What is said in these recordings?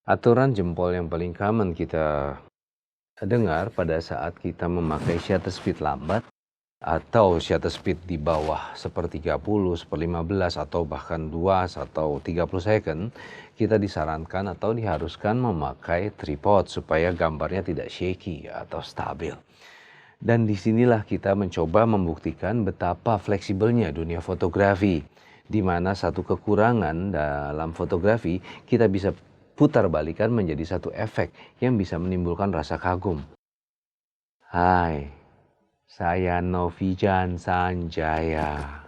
Aturan jempol yang paling common kita dengar pada saat kita memakai shutter speed lambat atau shutter speed di bawah 1/30, 1/15 atau bahkan 2 atau 30 second, kita disarankan atau diharuskan memakai tripod supaya gambarnya tidak shaky atau stabil. Dan disinilah kita mencoba membuktikan betapa fleksibelnya dunia fotografi, di mana satu kekurangan dalam fotografi kita bisa putar balikan menjadi satu efek yang bisa menimbulkan rasa kagum. Hai, saya Novijan Sanjaya.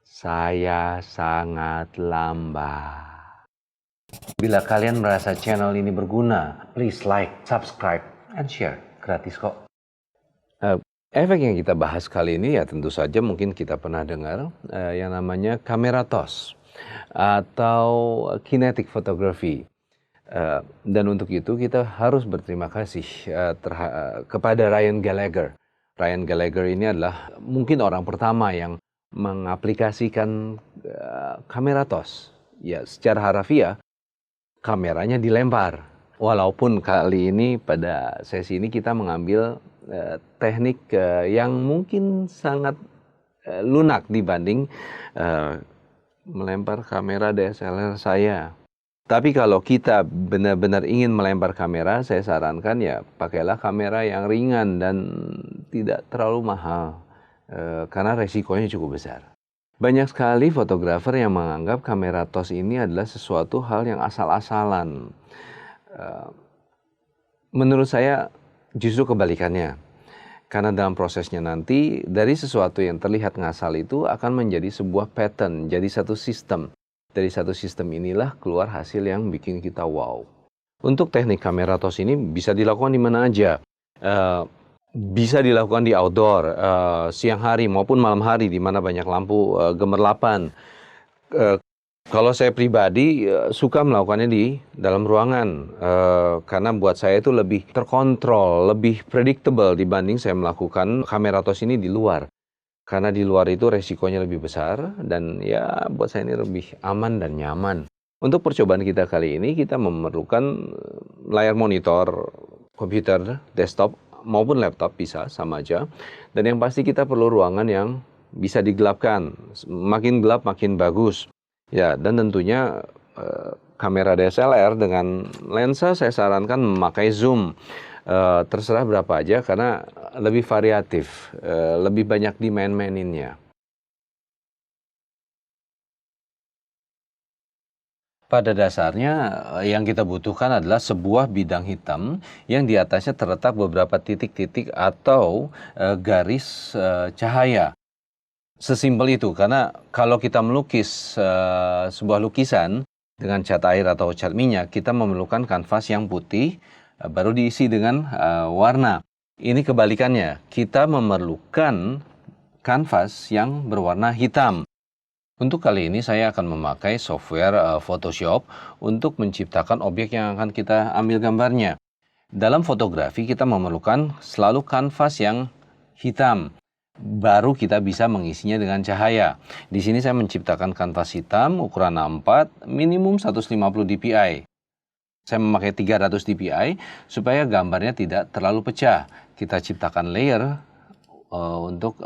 Saya sangat lambat. Bila kalian merasa channel ini berguna, please like, subscribe, and share. Gratis kok. Efek yang kita bahas kali ini ya tentu saja mungkin kita pernah dengar yang namanya kamera TOS atau kinetic photography. Dan untuk itu kita harus berterima kasih kepada Ryan Gallagher. Ryan Gallagher ini adalah mungkin orang pertama yang mengaplikasikan kamera TOS. Ya, secara harafiah kameranya dilempar. Walaupun kali ini pada sesi ini kita mengambil teknik yang mungkin sangat lunak dibanding melempar kamera DSLR saya. Tapi kalau kita benar-benar ingin melempar kamera, saya sarankan ya pakailah kamera yang ringan dan tidak terlalu mahal. Karena resikonya cukup besar. Banyak sekali fotografer yang menganggap kamera TOS ini adalah sesuatu hal yang asal-asalan. Menurut saya justru kebalikannya. Karena dalam prosesnya nanti dari sesuatu yang terlihat ngasal itu akan menjadi sebuah pattern, jadi satu sistem. Dari satu sistem inilah keluar hasil yang bikin kita wow. Untuk teknik kamera TOS ini bisa dilakukan di mana aja. Bisa dilakukan di outdoor, siang hari maupun malam hari di mana banyak lampu gemerlapan. Kalau saya pribadi suka melakukannya di dalam ruangan karena buat saya itu lebih terkontrol, lebih predictable dibanding saya melakukan kamera TOS ini di luar. Karena di luar itu resikonya lebih besar dan ya buat saya ini lebih aman dan nyaman. Untuk percobaan kita kali ini kita memerlukan layar monitor, komputer, desktop maupun laptop bisa sama aja. Dan yang pasti kita perlu ruangan yang bisa digelapkan. Makin gelap makin bagus. Ya, dan tentunya kamera DSLR dengan lensa saya sarankan memakai zoom. Terserah berapa aja karena lebih variatif, lebih banyak dimain-maininnya. Pada dasarnya yang kita butuhkan adalah sebuah bidang hitam yang di atasnya terletak beberapa titik-titik atau garis cahaya. Sesimpel itu karena kalau kita melukis sebuah lukisan dengan cat air atau cat minyak, kita memerlukan kanvas yang putih baru diisi dengan warna. Ini kebalikannya, kita memerlukan kanvas yang berwarna hitam. Untuk kali ini saya akan memakai software Photoshop untuk menciptakan objek yang akan kita ambil gambarnya. Dalam fotografi kita memerlukan selalu kanvas yang hitam. Baru kita bisa mengisinya dengan cahaya. Di sini saya menciptakan kanvas hitam ukuran A4 minimum 150 dpi. Saya memakai 300 dpi supaya gambarnya tidak terlalu pecah. Kita ciptakan layer untuk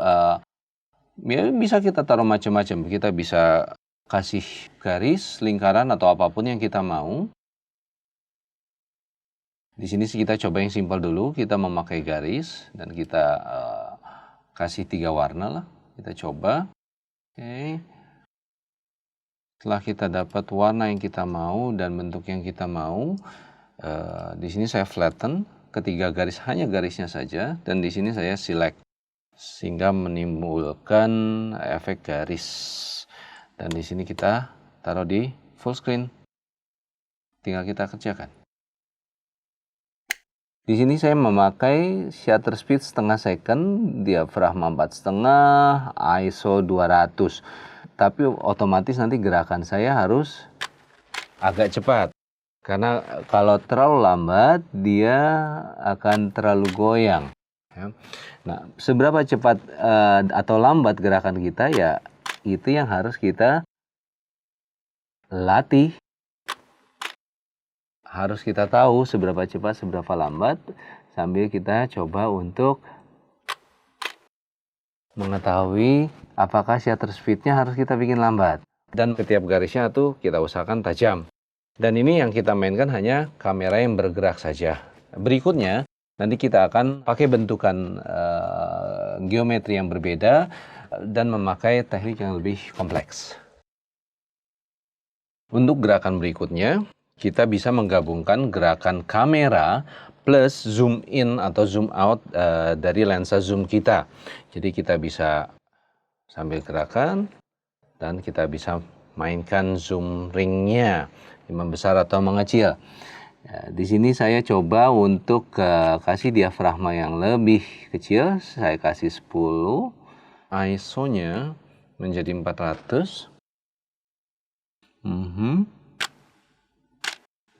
ya bisa kita taruh macam-macam. Kita bisa kasih garis, lingkaran atau apapun yang kita mau. Di sini kita coba yang simpel dulu. Kita memakai garis dan kita kasih 3 warna lah. Kita coba. Oke. Setelah kita dapat warna yang kita mau dan bentuk yang kita mau, di sini saya flatten ketiga garis, hanya garisnya saja, dan di sini saya select sehingga menimbulkan efek garis. Dan di sini kita taruh di full screen. Tinggal kita kerjakan. Di sini saya memakai shutter speed setengah second, diafragma 4,5, ISO 200. Tapi otomatis nanti gerakan saya harus agak cepat. Karena kalau terlalu lambat, dia akan terlalu goyang. Nah, seberapa cepat atau lambat gerakan kita, ya itu yang harus kita latih. harus kita tahu seberapa cepat, seberapa lambat, sambil kita coba untuk mengetahui apakah shutter speed-nya harus kita bikin lambat. Dan setiap garisnya tuh kita usahakan tajam. Dan ini yang kita mainkan hanya kamera yang bergerak saja. Berikutnya, nanti kita akan pakai bentukan geometri yang berbeda dan memakai teknik yang lebih kompleks. Untuk gerakan berikutnya, kita bisa menggabungkan gerakan kamera plus zoom in atau zoom out dari lensa zoom kita. Jadi kita bisa sambil gerakan dan kita bisa mainkan zoom ringnya, membesar atau mengecil. Ya, di sini saya coba untuk kasih diafragma yang lebih kecil. Saya kasih 10. ISO-nya menjadi 400.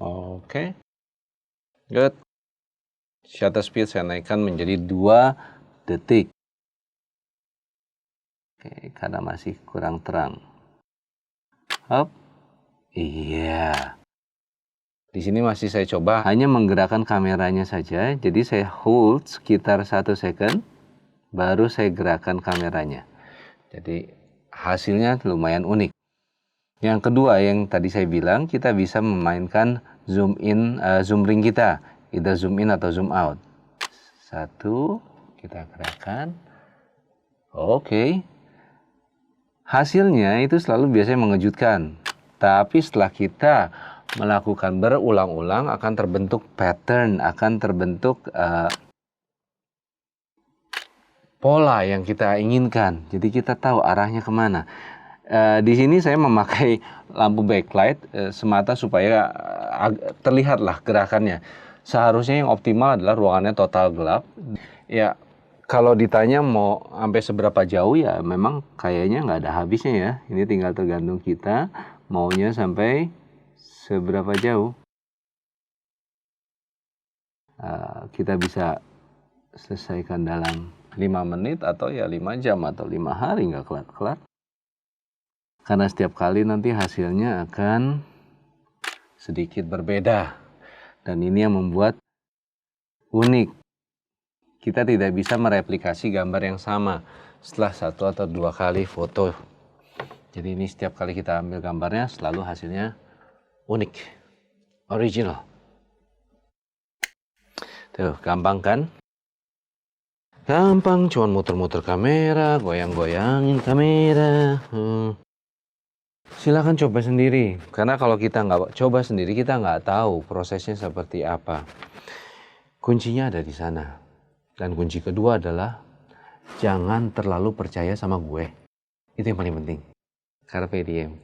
Oke. Good. Shutter speed saya naikkan menjadi 2 detik. Oke, karena masih kurang terang. Up. Iya. Di sini masih saya coba hanya menggerakkan kameranya saja. Jadi saya hold sekitar 1 second, baru saya gerakkan kameranya. Jadi hasilnya lumayan unik. Yang kedua yang tadi saya bilang, kita bisa memainkan zoom in, zoom ring kita. Either zoom in atau zoom out. 1, kita gerakkan. Oke. Hasilnya itu selalu biasanya mengejutkan. Tapi setelah kita melakukan berulang-ulang akan terbentuk pattern, akan terbentuk pola yang kita inginkan. Jadi kita tahu arahnya kemana. Di sini saya memakai lampu backlight semata supaya terlihatlah gerakannya. Seharusnya yang optimal adalah ruangannya total gelap. Ya, kalau ditanya mau sampai seberapa jauh ya memang kayaknya nggak ada habisnya ya. Ini tinggal tergantung kita maunya sampai seberapa jauh. Kita bisa selesaikan dalam 5 menit atau ya 5 jam atau 5 hari nggak kelar-kelar. Karena setiap kali nanti hasilnya akan sedikit berbeda. Dan ini yang membuat unik. Kita tidak bisa mereplikasi gambar yang sama setelah 1 atau 2 kali foto. Jadi ini setiap kali kita ambil gambarnya selalu hasilnya unik, original. Tuh, gampang kan? Gampang, cuman muter-muter kamera, goyang-goyangin kamera. Silakan coba sendiri, karena kalau kita nggak coba sendiri, kita nggak tahu prosesnya seperti apa. Kuncinya ada di sana. Dan kunci kedua adalah, jangan terlalu percaya sama gue. Itu yang paling penting. Carpe diem.